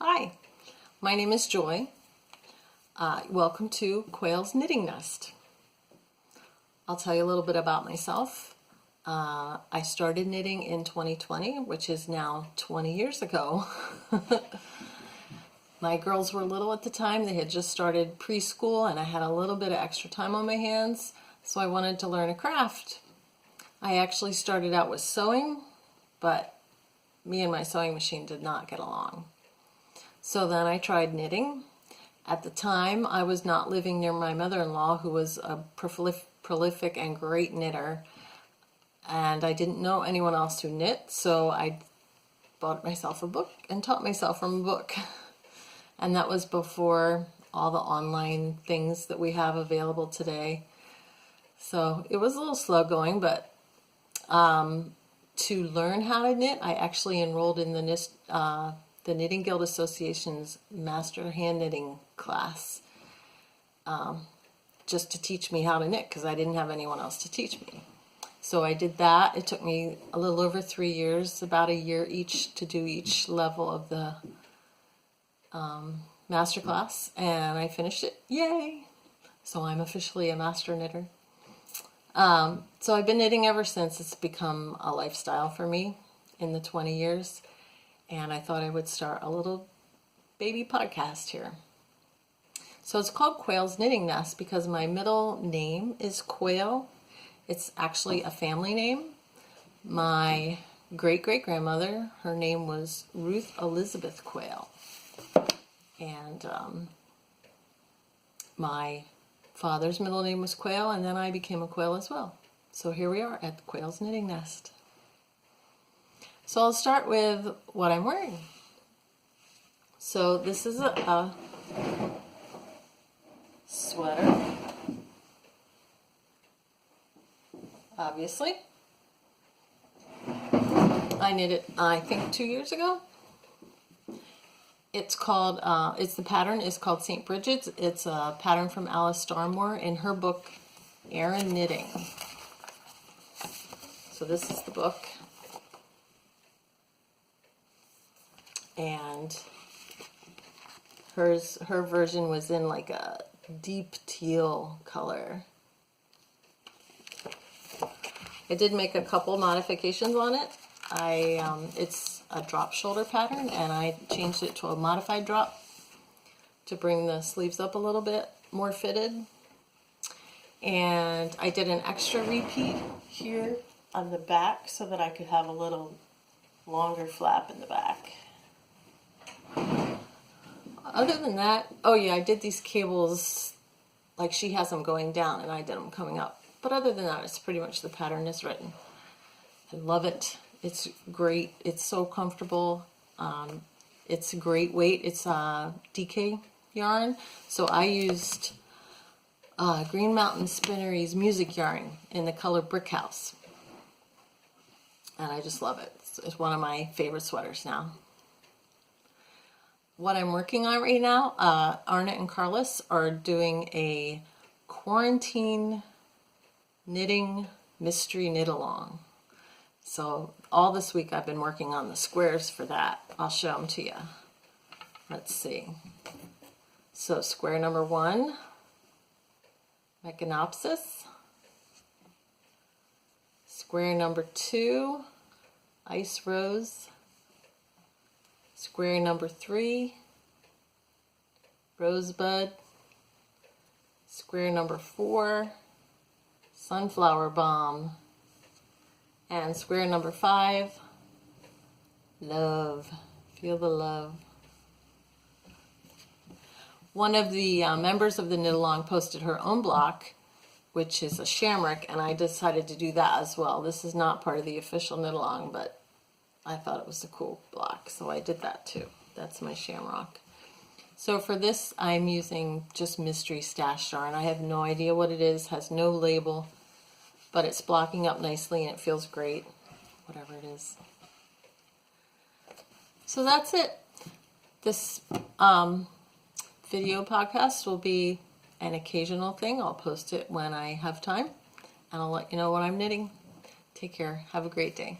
Hi, my name is Joy. Welcome to Quail's Knitting Nest. I'll tell you a little bit about myself. I started knitting in 2020, which is now 20 years ago. My girls were little at the time. They had just started preschool and I had a little bit of extra time on my hands, so I wanted to learn a craft. I actually started out with sewing, but me and my sewing machine did not get along. So then I tried knitting. At the time, I was not living near my mother-in-law, who was a prolific and great knitter, and I didn't know anyone else who knit, so I bought myself a book and taught myself from a book. And that was before all the online things that we have available today. So it was a little slow going, but to learn how to knit, I actually enrolled in the Knitting Guild Association's Master Hand Knitting class, just to teach me how to knit, because I didn't have anyone else to teach me. So I did that. It took me a little over 3 years, about a year each, to do each level of the master class, and I finished it. Yay! So I'm officially a master knitter. So I've been knitting ever since. It's become a lifestyle for me in the 20 years. And I thought I would start a little baby podcast here. So it's called Quail's Knitting Nest because my middle name is Quail. It's actually a family name. My great-great-grandmother, her name was Ruth Elizabeth Quail. And my father's middle name was Quail, and then I became a Quail as well. So here we are at Quail's Knitting Nest. So I'll start with what I'm wearing. So this is a sweater, obviously. I knit it, I think, 2 years ago. It's called, the pattern is called St. Brigid's. It's a pattern from Starmore in her book, Aran Knitting. So this is the book. And her version was in like a deep teal color. I did make a couple modifications on it. It's a drop shoulder pattern, and I changed it to a modified drop to bring the sleeves up a little bit more fitted. And I did an extra repeat here on the back so that I could have a little longer flap in the back. Other than that, oh yeah, I did these cables, like she has them going down and I did them coming up. But other than that, it's pretty much the pattern is written. I love it. It's great. It's so comfortable. It's a great weight. It's DK yarn. So I used Green Mountain Spinnery's music yarn in the color Brick House. And I just love it. It's one of my favorite sweaters now. What I'm working on right now, Arne and Carlos are doing a quarantine knitting mystery knit along. So all this week I've been working on the squares for that. I'll show them to you. Let's see. So square number 1, Mechanopsis. Square number 2, Ice Rose. Square number 3, Rosebud. Square number 4, Sunflower Bomb. And square number 5, Love. Feel the love. One of the members of the Knit Along posted her own block, which is a shamrock, and I decided to do that as well. This is not part of the official Knit Along, but I thought it was a cool block, so I did that too. That's my shamrock. So for this, I'm using just mystery stash yarn. I have no idea what it is, has no label, but it's blocking up nicely and it feels great, whatever it is. So that's it. This video podcast will be an occasional thing. I'll post it when I have time, and I'll let you know what I'm knitting. Take care. Have a great day.